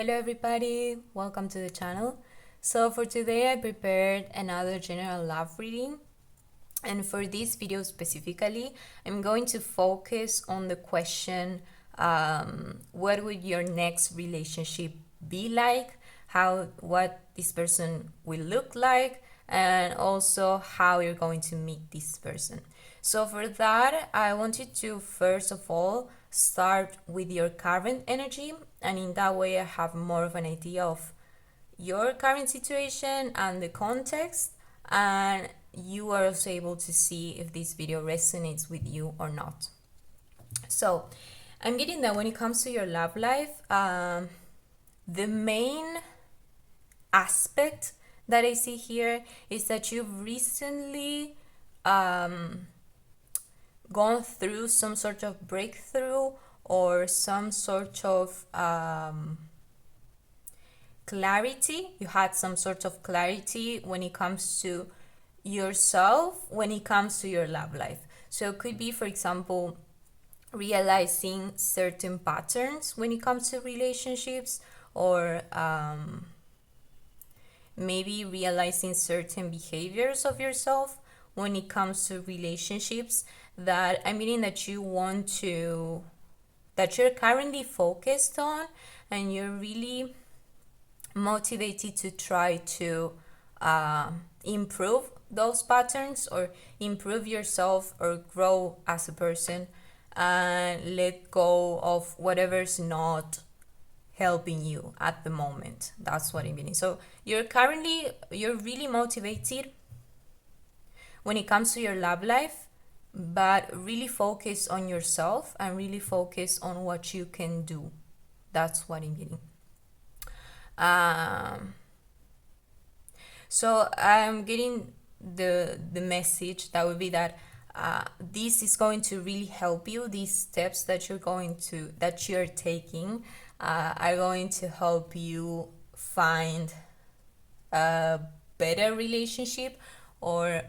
Hello everybody, welcome to the channel. So for today I prepared another general love reading, and for this video specifically I'm going to focus on the question, what would your next relationship be like, what this person will look like, and also how you're going to meet this person. So for that, I want you to first of all start with your current energy, and in that way I have more of an idea of your current situation and the context, and you are also able to see if this video resonates with you or not. So I'm getting that when it comes to your love life, the main aspect that I see here is that you've recently gone through some sort of breakthrough or some sort of clarity. You had some sort of clarity when it comes to yourself, when it comes to your love life. So it could be, for example, realizing certain patterns when it comes to relationships, or maybe realizing certain behaviors of yourself when it comes to relationships that I mean that you want to, that you're currently focused on, and you're really motivated to try to improve those patterns, or improve yourself, or grow as a person, and let go of whatever's not helping you at the moment. That's what I'm meaning. So you're really motivated when it comes to your love life, but really focus on yourself and really focus on what you can do. That's what I'm getting. So I'm getting the message that would be that this is going to really help you. These steps that you're taking are going to help you find a better relationship, or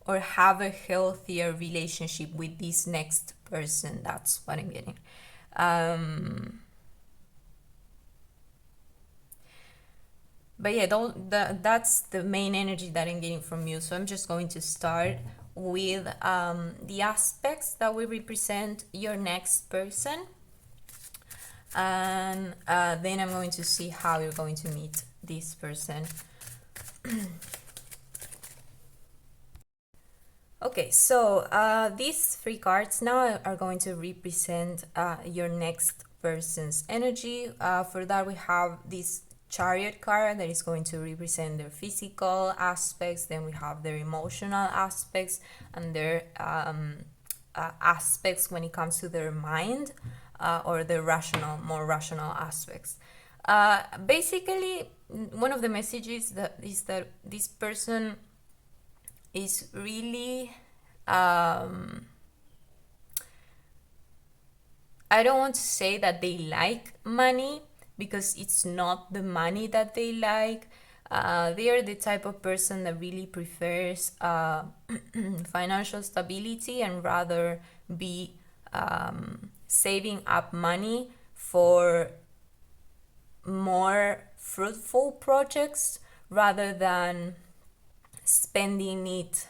or have a healthier relationship with this next person. That's what I'm getting. But yeah, that's the main energy that I'm getting from you. So I'm just going to start with the aspects that will represent your next person, and then I'm going to see how you're going to meet this person. Okay, so these three cards now are going to represent your next person's energy. For that, we have this Chariot card that is going to represent their physical aspects. Then we have their emotional aspects, and their aspects when it comes to their mind, or their more rational aspects. Basically, one of the messages is that this person is really I don't want to say that they like money, because it's not the money that they like. They are the type of person that really prefers financial stability, and rather be saving up money for more fruitful projects rather than spending it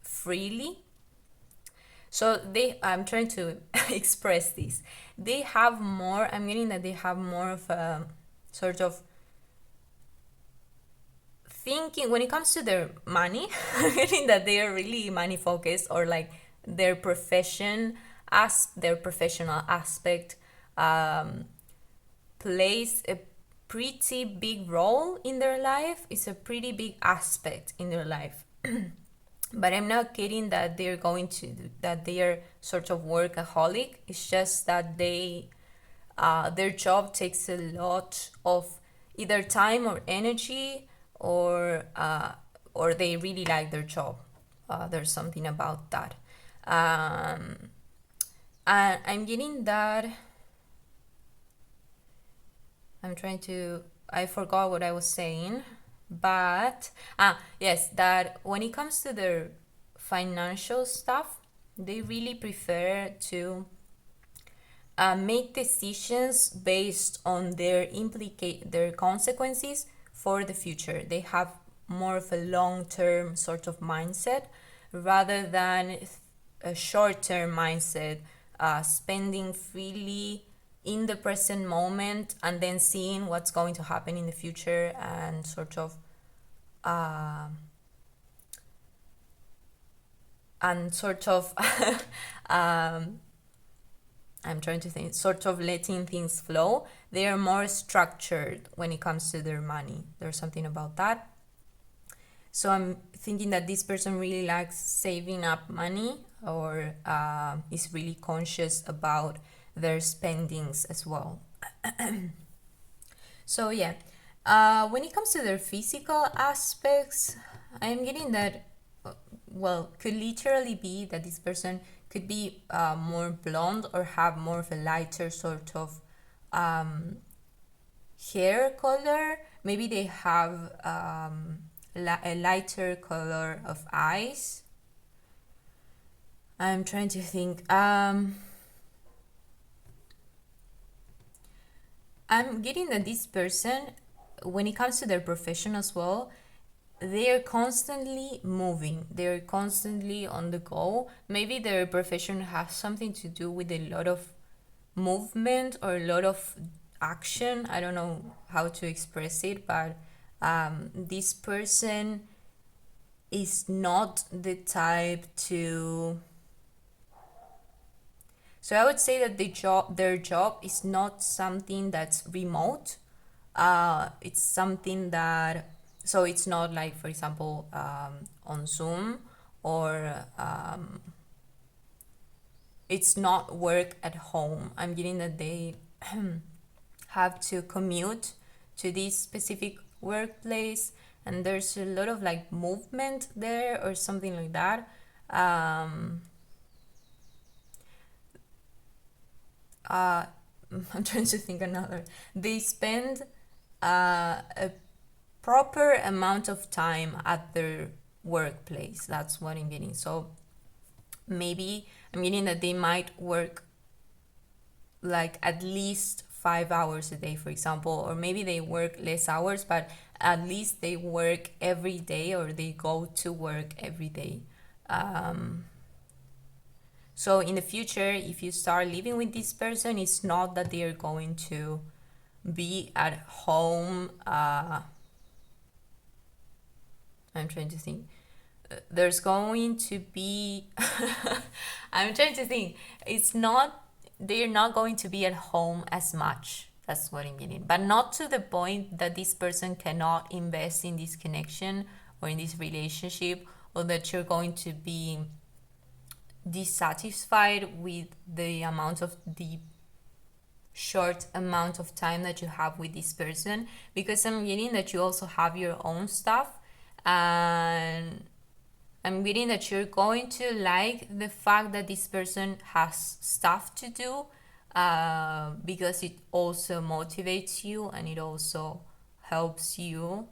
freely. So I'm trying to express this. They have more, I'm getting that they have more of a sort of thinking when it comes to their money. I'm getting that they are really money focused, or like their professional aspect plays a pretty big role in their life. It's a pretty big aspect in their life. But I'm not kidding that they are sort of workaholic. It's just that their job takes a lot of either time or energy, or they really like their job. There's something about that. And I'm getting that. I forgot what I was saying. But yes, that when it comes to their financial stuff, they really prefer to make decisions based on their consequences for the future. They have more of a long-term sort of mindset rather than a short-term mindset, spending freely in the present moment and then seeing what's going to happen in the future and sort of I'm trying to think, sort of letting things flow. They are more structured when it comes to their money. There's something about that. So I'm thinking that this person really likes saving up money, or is really conscious about their spendings as well. So yeah, when it comes to their physical aspects, I'm getting that, well, could literally be that this person could be more blonde or have more of a lighter sort of hair color. Maybe they have a lighter color of eyes. I'm trying to think. I'm getting that this person, when it comes to their profession as well, they're constantly moving, they're constantly on the go. Maybe their profession has something to do with a lot of movement or a lot of action. I don't know how to express it, but this person is not the type to. So I would say that their job is not something that's remote. It's something that, so it's not like, for example, on Zoom, or it's not work at home. I'm getting that they have to commute to this specific workplace, and there's a lot of like movement there or something like that. I'm trying to think another. They spend a proper amount of time at their workplace. That's what I'm getting. So maybe I'm getting that they might work like at least 5 hours a day, for example, or maybe they work less hours, but at least they work every day, or they go to work every day. So in the future, if you start living with this person, it's not that they are going to be at home. I'm trying to think. There's going to be. I'm trying to think. It's not. They're not going to be at home as much. That's what I'm getting. But not to the point that this person cannot invest in this connection or in this relationship, or that you're going to be dissatisfied with the short amount of time that you have with this person, because I'm getting that you also have your own stuff, and I'm getting that you're going to like the fact that this person has stuff to do, because it also motivates you, and it also helps you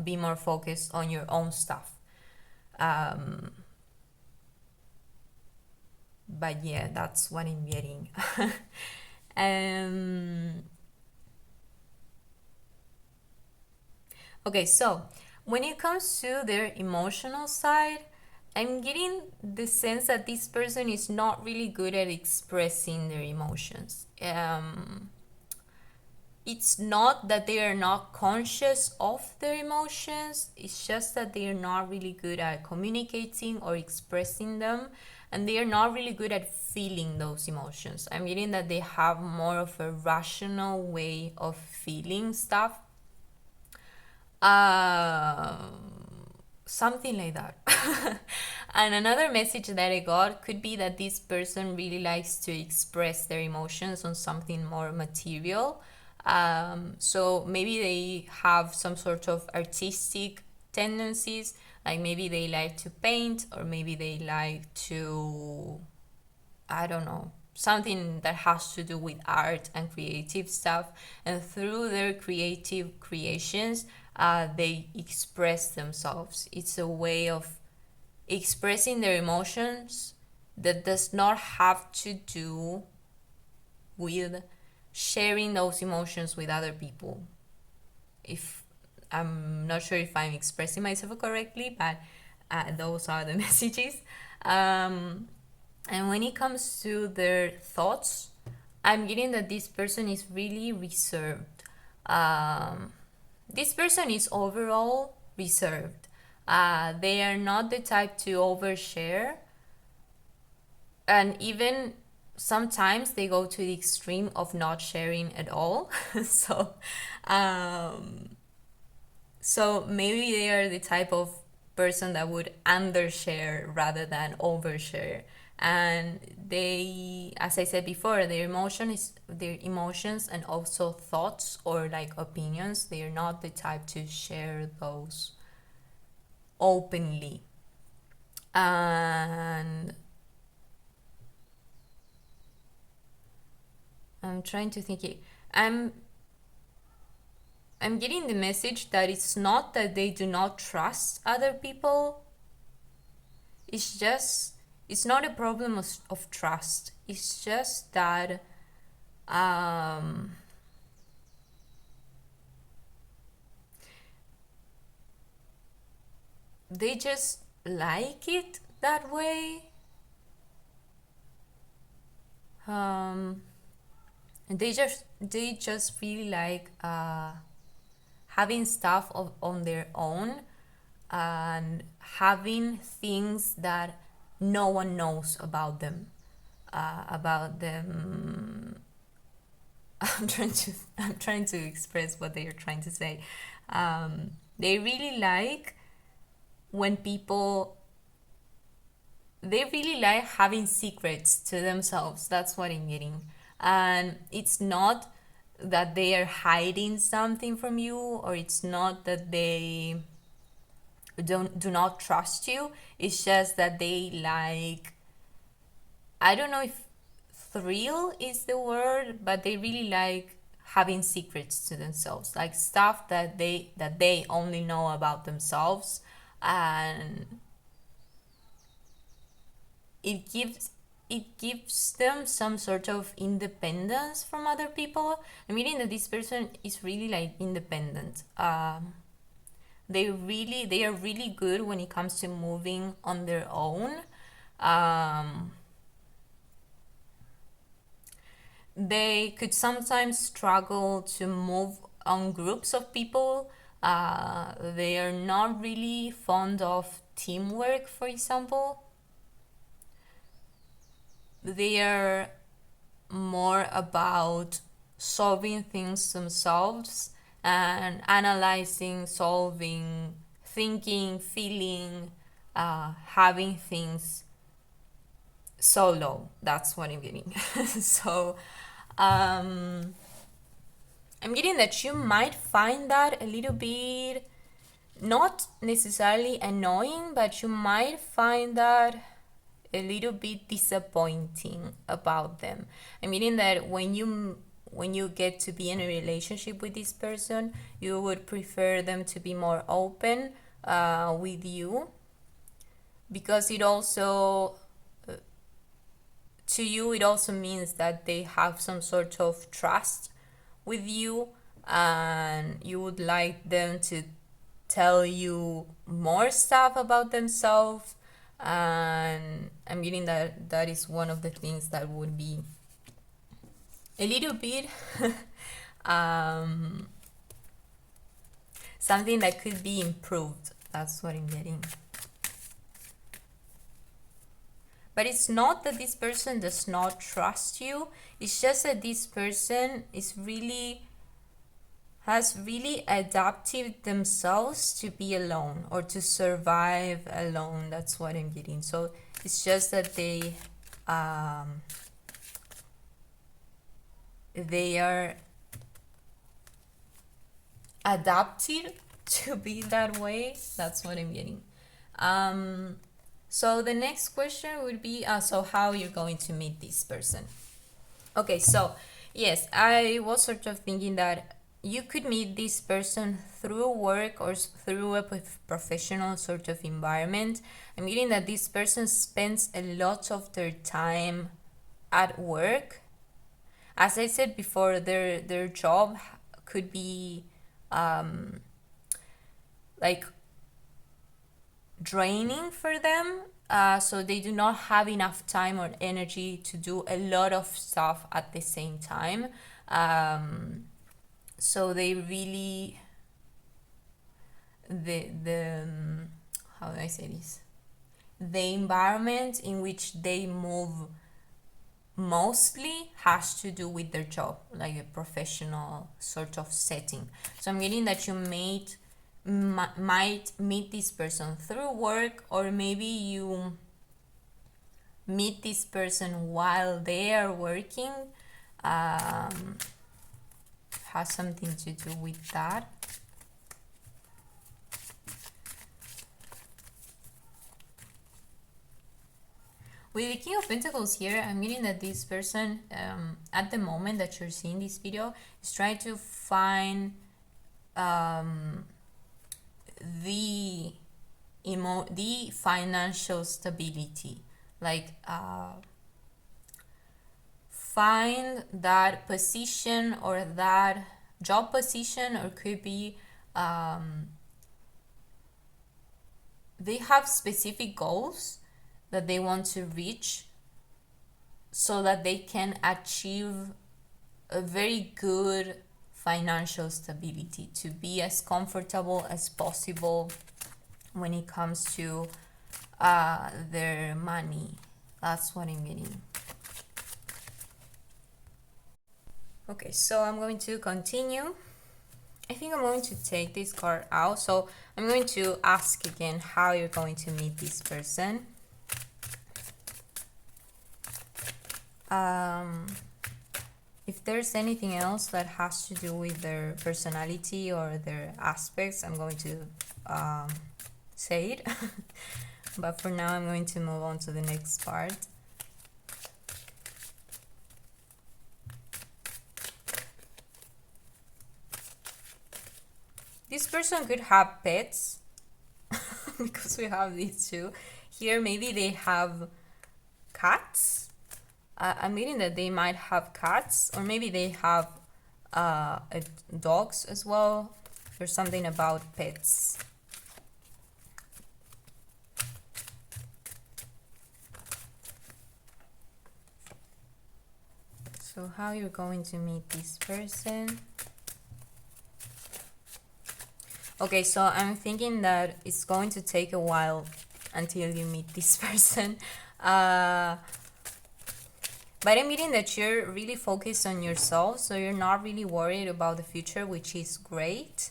be more focused on your own stuff. But yeah, that's what I'm getting. Okay, so when it comes to their emotional side, I'm getting the sense that this person is not really good at expressing their emotions. It's not that they are not conscious of their emotions, it's just that they are not really good at communicating or expressing them, and they are not really good at feeling those emotions. I'm getting that they have more of a rational way of feeling stuff. Something like that. And another message that I got could be that this person really likes to express their emotions on something more material. So maybe they have some sort of artistic tendencies, like maybe they like to paint, or maybe they like to, I don't know, something that has to do with art and creative stuff. And through their creative creations, they express themselves. It's a way of expressing their emotions that does not have to do with sharing those emotions with other people. If I'm not sure if I'm expressing myself correctly, but those are the messages. And when it comes to their thoughts, I'm getting that this person is really reserved. This person is overall reserved. They are not the type to overshare, and even sometimes they go to the extreme of not sharing at all. so so maybe they are the type of person that would undershare rather than overshare. And they, as I said before, their emotions and also thoughts or like opinions, they are not the type to share those openly. And I'm trying to think. I'm getting the message that it's not that they do not trust other people. It's not a problem of trust. It's just that they just like it that way. They just really like having stuff on their own and having things that no one knows about them. I'm trying to express what they are trying to say. They really like when people. They really like having secrets to themselves. That's what I'm getting. And it's not that they are hiding something from you, or it's not that they do not trust you. It's just that they like, I don't know if thrill is the word, but they really like having secrets to themselves, like stuff that they only know about themselves. And it gives them some sort of independence from other people. I mean that this person is really like independent. They are really good when it comes to moving on their own. They could sometimes struggle to move on groups of people. They are not really fond of teamwork, for example. They are more about solving things themselves and analyzing, solving, thinking, feeling, having things solo. That's what I'm getting. So I'm getting that you might find that a little bit not necessarily annoying, but you might find that a little bit disappointing about them. I mean that when you get to be in a relationship with this person, you would prefer them to be more open with you, because it also to you it also means that they have some sort of trust with you, and you would like them to tell you more stuff about themselves. And I'm getting that is one of the things that would be a little bit something that could be improved. That's what I'm getting. But it's not that this person does not trust you. It's just that this person has really adapted themselves to be alone or to survive alone. That's what I'm getting. So it's just that they are adapted to be that way. That's what I'm getting. So the next question would be, so how you're going to meet this person? Okay, so yes, I was sort of thinking that you could meet this person through work or through a professional sort of environment. I'm getting that this person spends a lot of their time at work, as I said before, their job could be like draining for them, so they do not have enough time or energy to do a lot of stuff at the same time. So they really, the how do I say this, the environment in which they move mostly has to do with their job, like a professional sort of setting. So I'm getting that you might meet this person through work, or maybe you meet this person while they are working. Has something to do with that. With the King of Pentacles here, I'm getting that this person, at the moment that you're seeing this video, is trying to find the financial stability, like find that position or that job position, or could be they have specific goals that they want to reach so that they can achieve a very good financial stability, to be as comfortable as possible when it comes to their money. That's what I'm getting. Okay, so I'm going to continue. I think I'm going to take this card out. So I'm going to ask again how you're going to meet this person. If there's anything else that has to do with their personality or their aspects, I'm going to say it. But for now, I'm going to move on to the next part. This person could have pets, because we have these two. Here, maybe they have cats. I'm reading that they might have cats, or maybe they have dogs as well. There's something about pets. So how you're going to meet this person? Okay, so I'm thinking that it's going to take a while until you meet this person. But I'm reading that you're really focused on yourself, so you're not really worried about the future, which is great.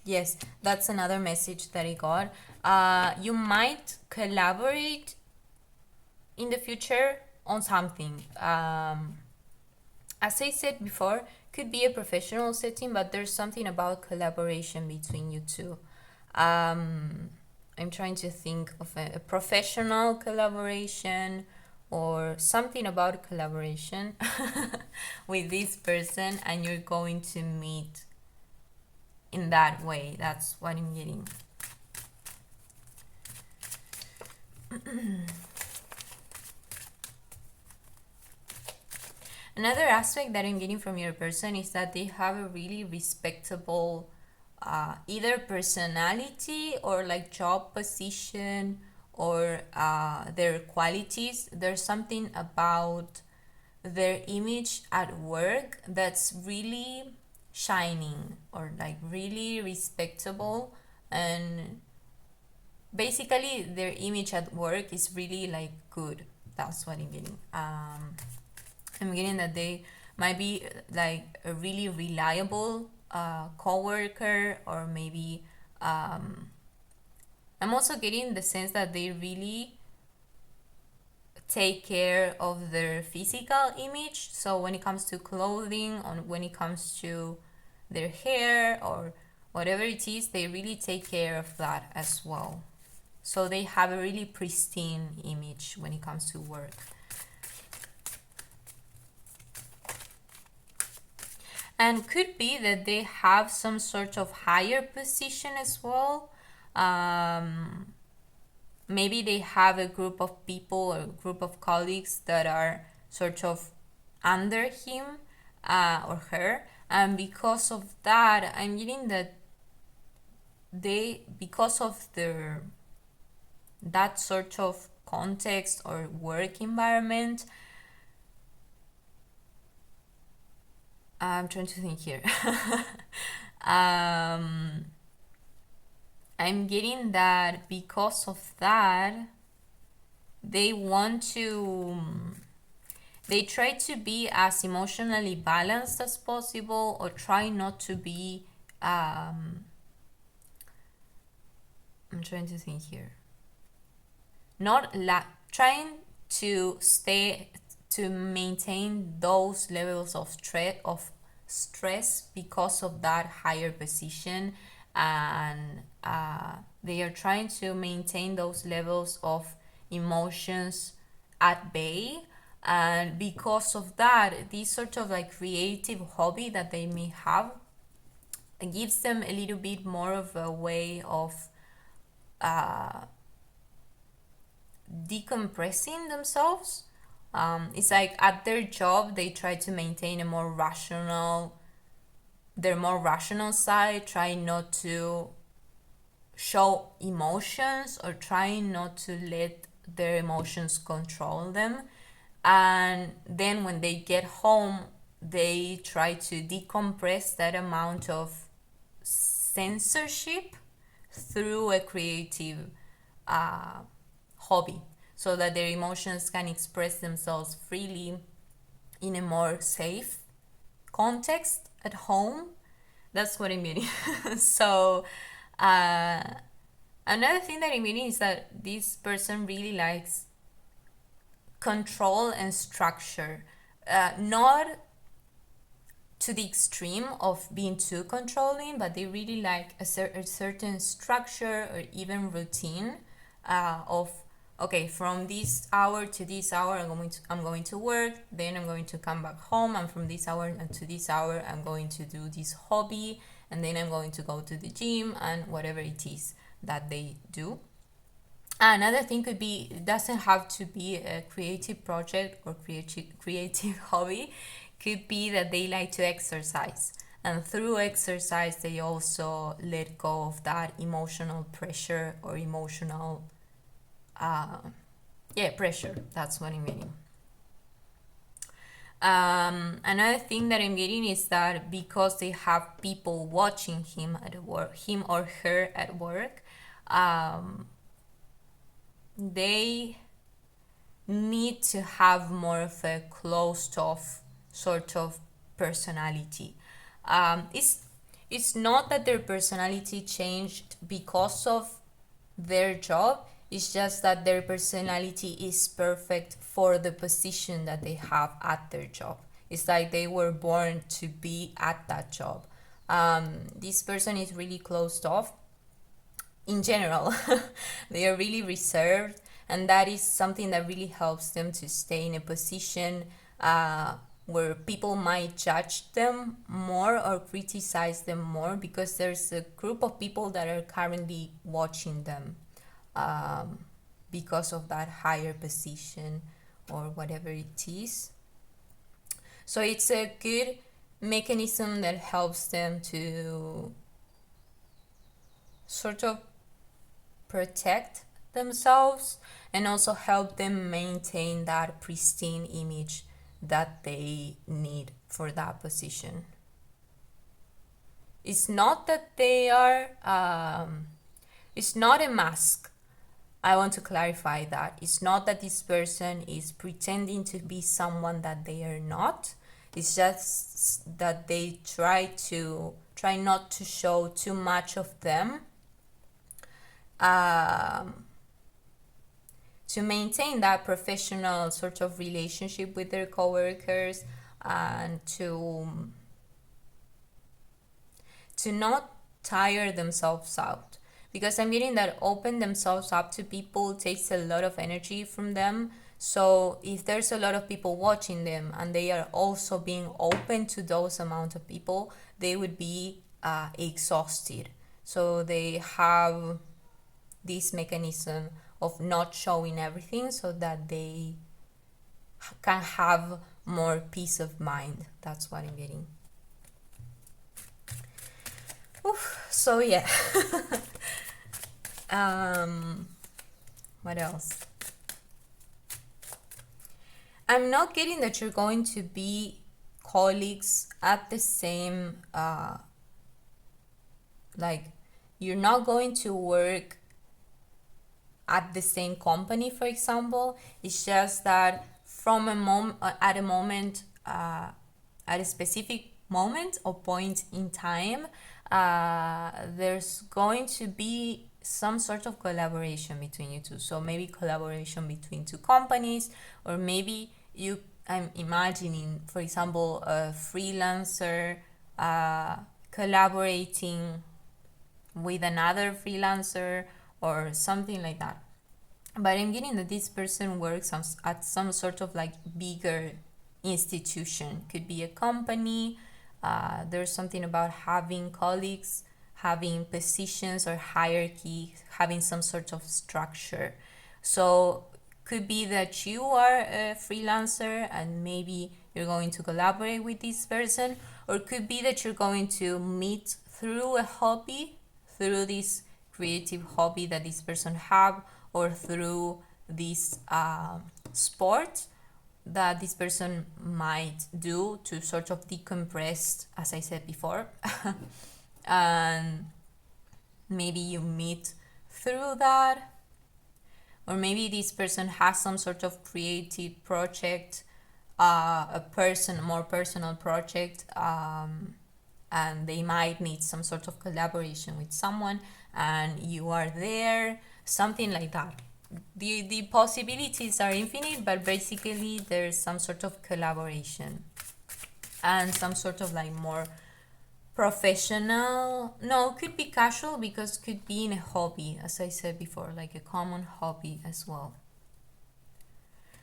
Yes, that's another message that I got. You might collaborate in the future on something. As I said before, could be a professional setting, but there's something about collaboration between you two. I'm trying to think of a professional collaboration or something about collaboration with this person, and you're going to meet in that way. That's what I'm getting. Another aspect that I'm getting from your person is that they have a really respectable either personality or like job position, or their qualities. There's something about their image at work that's really shining, or like really respectable, and basically their image at work is really like good. That's what I'm getting. I'm getting that they might be like a really reliable co-worker, or maybe I'm also getting the sense that they really take care of their physical image. So when it comes to clothing, or when it comes to their hair or whatever it is, they really take care of that as well. So they have a really pristine image when it comes to work. And could be that they have some sort of higher position as well. maybe they have a group of people or a group of colleagues that are sort of under him or her, and because of that, I'm getting that because of that sort of context or work environment, I'm trying to think here. I'm getting that because of that, they try to be as emotionally balanced as possible, or try not to be I'm trying to think here. Not trying to maintain those levels of stress because of that higher position, and they are trying to maintain those levels of emotions at bay. And because of that, this sort of like creative hobby that they may have gives them a little bit more of a way of decompressing themselves. It's like at their job, they try to maintain their more rational side, try not to show emotions or trying not to let their emotions control them. And then when they get home, they try to decompress that amount of censorship through a creative hobby, so that their emotions can express themselves freely in a more safe context at home. That's what I'm meaning. So another thing that I'm meaning is that this person really likes control and structure, not to the extreme of being too controlling, but they really like a certain structure or even routine of, okay, from this hour to this hour I'm going to work, then I'm going to come back home, and from this hour to this hour I'm going to do this hobby, and then I'm going to go to the gym, and whatever it is that they do. Another thing could be, it doesn't have to be a creative project or creative hobby. Could be that they like to exercise, and through exercise they also let go of that emotional pressure or emotional pressure. That's what I'm getting. Another thing that I'm getting is that because they have people watching him or her at work, they need to have more of a closed off sort of personality. It's not that their personality changed because of their job. It's just that their personality is perfect for the position that they have at their job. It's like they were born to be at that job. This person is really closed off in general. They are really reserved, and that is something that really helps them to stay in a position where people might judge them more or criticize them more, because there's a group of people that are currently watching them because of that higher position or whatever it is. So it's a good mechanism that helps them to sort of protect themselves and also help them maintain that pristine image that they need for that position. It's not that they are, it's not a mask. I want to clarify that. It's not that this person is pretending to be someone that they are not. It's just that they try not to show too much of them, to maintain that professional sort of relationship with their coworkers, and to not tire themselves out. Because I'm getting that open themselves up to people takes a lot of energy from them. So if there's a lot of people watching them and they are also being open to those amount of people, they would be exhausted. So they have this mechanism of not showing everything so that they can have more peace of mind. That's what I'm getting. Oof, so yeah. What else? I'm not getting that you're going to be colleagues at the same like you're not going to work at the same company, for example. It's just that from at a moment, at a specific moment or point in time, there's going to be some sort of collaboration between you two. So maybe collaboration between two companies, or maybe I'm imagining, for example, a freelancer collaborating with another freelancer or something like that. But I'm getting that this person works at some sort of like bigger institution. Could be a company. There's something about having colleagues, having positions or hierarchy, having some sort of structure. So could be that you are a freelancer and maybe you're going to collaborate with this person, or could be that you're going to meet through a hobby, through this creative hobby that this person have, or through this sport that this person might do to sort of decompress, as I said before. And maybe you meet through that, or maybe this person has some sort of creative project, more personal project, and they might need some sort of collaboration with someone, and you are there, something like that. The possibilities are infinite, but basically there's some sort of collaboration and some sort of like more professional. No, could be casual, because could be in a hobby, as I said before, like a common hobby as well.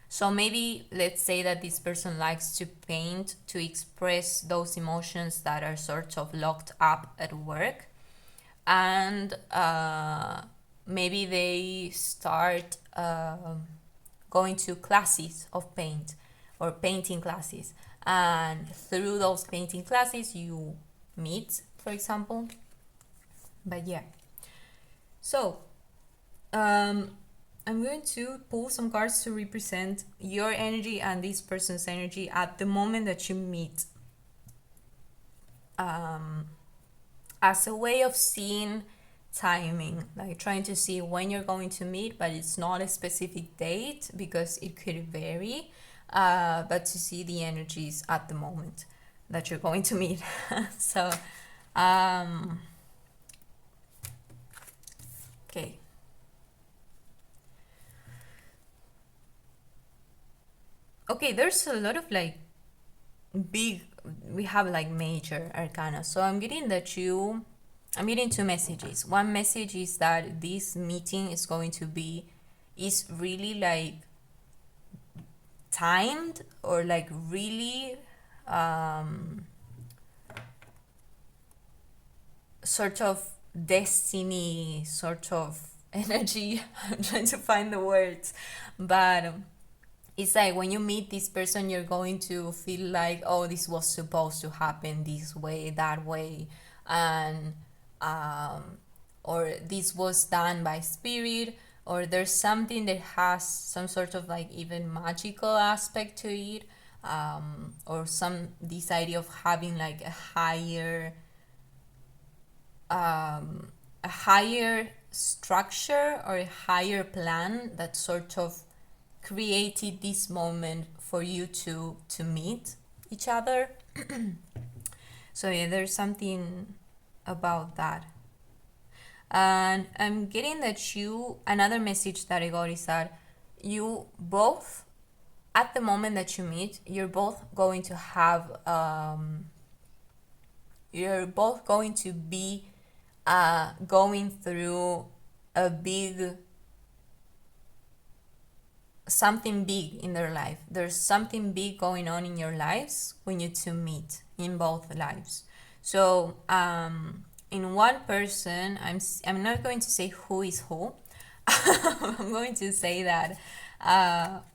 So maybe let's say that this person likes to paint to express those emotions that are sort of locked up at work, and maybe they start going to classes of paint or painting classes, and through those painting classes you meet, for example. But yeah, so I'm going to pull some cards to represent your energy and this person's energy at the moment that you meet, as a way of seeing timing, like trying to see when you're going to meet, but it's not a specific date because it could vary, but to see the energies at the moment that you're going to meet. So okay, there's a lot of like we have like major arcana. So I'm getting two messages. One message is that this meeting is really like timed, or like really sort of destiny sort of energy. I'm trying to find the words, but it's like when you meet this person, you're going to feel like, oh, this was supposed to happen this way, that way, and or this was done by spirit, or there's something that has some sort of like even magical aspect to it, or this idea of having like a higher structure or a higher plan that sort of created this moment for you to meet each other. So yeah, there's something about that. And I'm getting that another message that I got is that you both, at the moment that you meet, you're both going to have you're both going to be going through something big in their life. There's something big going on in your lives when you two meet, in both lives. So in one person, I'm not going to say who is who, I'm going to say that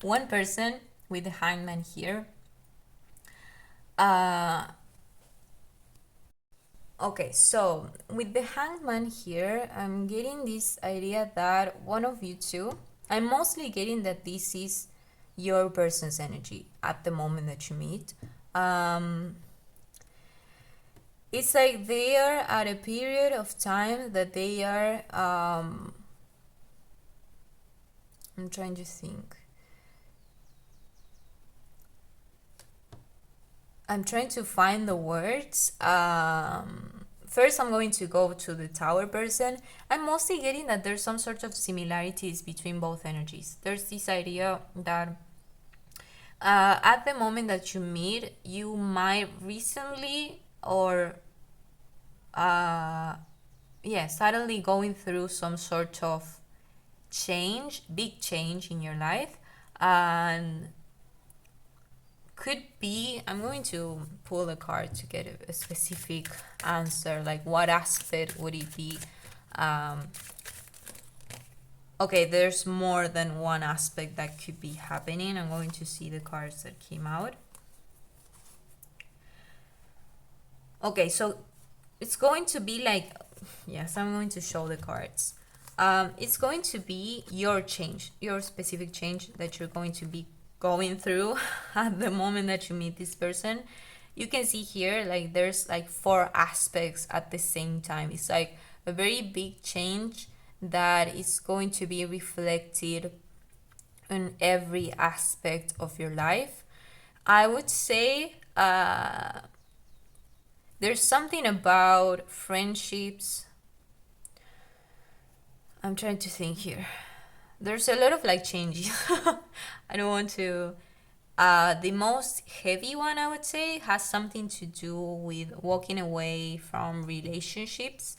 one person with the hangman here. Okay, so with the hangman here, I'm getting this idea that one of you two, I'm mostly getting that this is your person's energy at the moment that you meet. It's like they are at a period of time that they are, I'm trying to think. I'm trying to find the words. First, I'm going to go to the tower person. I'm mostly getting that there's some sort of similarities between both energies. There's this idea that at the moment that you meet, you might recently or suddenly going through some sort of change, big change in your life, and could be, I'm going to pull a card to get a specific answer, like what aspect would it be. Okay, there's more than one aspect that could be happening. I'm going to see the cards that came out. Okay, so it's going to be like, yes, I'm going to show the cards. It's going to be your change, your specific change that you're going to be going through at the moment that you meet this person. You can see here, like there's like 4 aspects at the same time. It's like a very big change that is going to be reflected in every aspect of your life. I would say there's something about friendships. I'm trying to think here. There's a lot of like changes. I don't want to. The most heavy one, I would say, has something to do with walking away from relationships.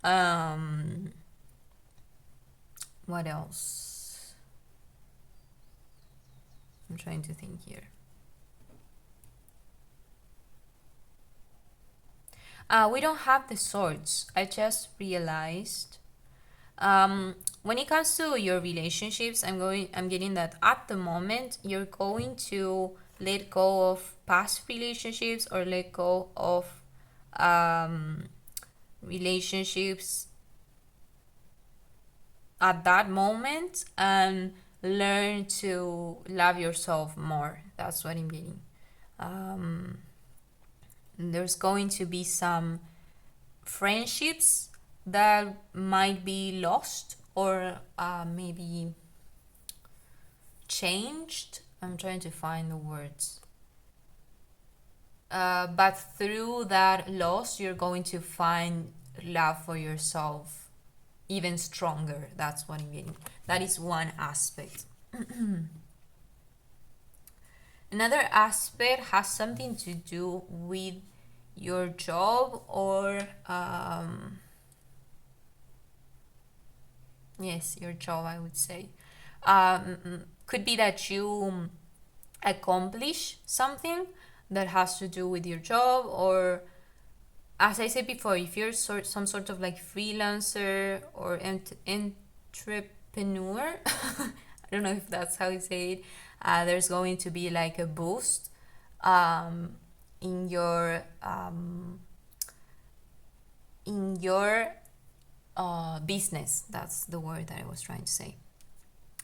What else? I'm trying to think here. We don't have the swords. I just realized. When it comes to your relationships, I'm getting that at the moment you're going to let go of past relationships or let go of relationships at that moment and learn to love yourself more. That's what I'm getting. There's going to be some friendships that might be lost or maybe changed. I'm trying to find the words. But through that loss, you're going to find love for yourself even stronger. That's what I'm getting. That is one aspect. Another aspect has something to do with your job or yes, your job, I would say. Could be that you accomplish something that has to do with your job, or as I said before, if you're some sort of like freelancer or entrepreneur, I don't know if that's how you say it, there's going to be like a boost in your business. That's the word that I was trying to say.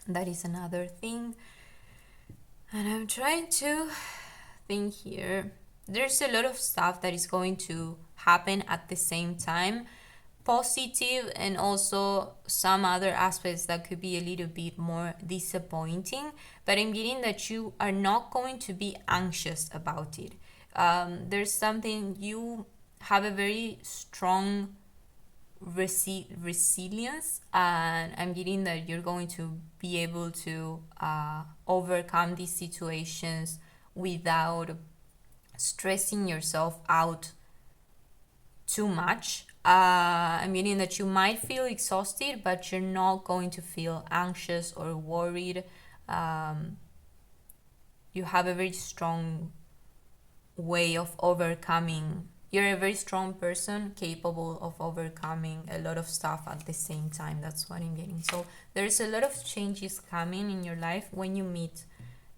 That is another thing. And I'm trying to think here. There's a lot of stuff that is going to happen at the same time, positive, and also some other aspects that could be a little bit more disappointing. But I'm getting that you are not going to be anxious about it. There's something, you have a very strong resilience, and I'm getting that you're going to be able to overcome these situations without stressing yourself out too much. I'm getting that you might feel exhausted, but you're not going to feel anxious or worried. You have a very strong way of overcoming you're a very strong person capable of overcoming a lot of stuff at the same time. That's what I'm getting. So there's a lot of changes coming in your life when you meet,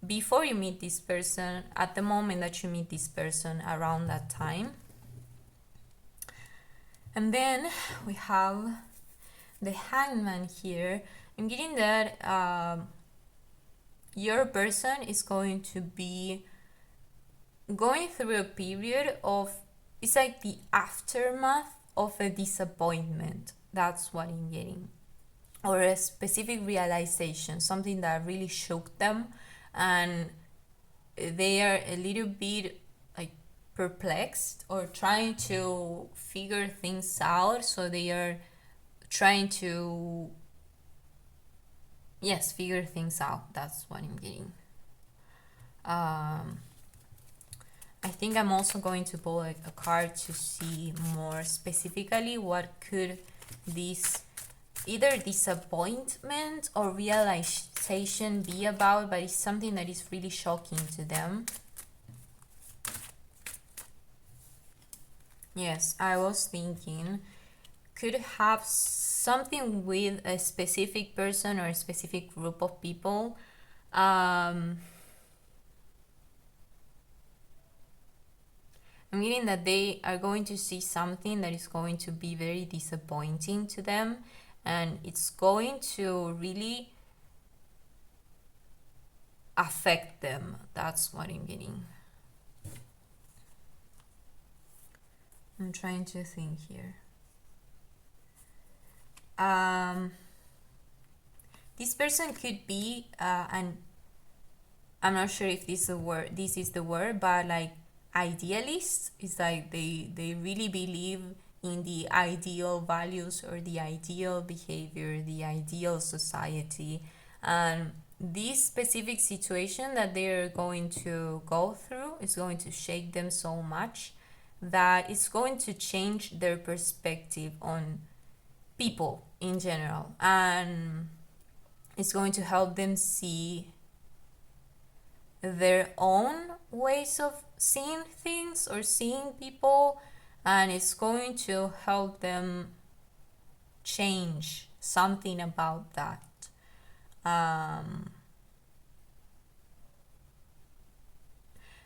before you meet this person, at the moment that you meet this person, around that time. And then we have the Hangman here. I'm getting that your person is going to be going through a period of, it's like the aftermath of a disappointment. That's what I'm getting. Or a specific realization, something that really shook them, and they are a little bit like perplexed or trying to figure things out. So they are trying to, yes, figure things out. That's what I'm getting. I think I'm also going to pull a card to see more specifically what could this either disappointment or realization be about, but it's something that is really shocking to them. Yes, I was thinking could have something with a specific person or a specific group of people. I'm getting that they are going to see something that is going to be very disappointing to them, and it's going to really affect them. That's what I'm getting. I'm trying to think here. This person could be, and I'm not sure if this is the word, but like idealist. Is like they really believe in the ideal values or the ideal behavior, the ideal society, and this specific situation that they're going to go through is going to shake them so much that it's going to change their perspective on people in general, and it's going to help them see their own ways of seeing things or seeing people, and it's going to help them change something about that.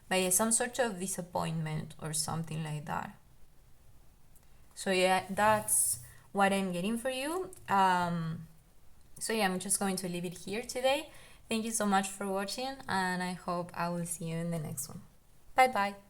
But yeah, some sort of disappointment or something like that. So yeah, that's what I'm getting for you. So yeah, I'm just going to leave it here today. Thank you so much for watching, and I hope I will see you in the next one. Bye bye.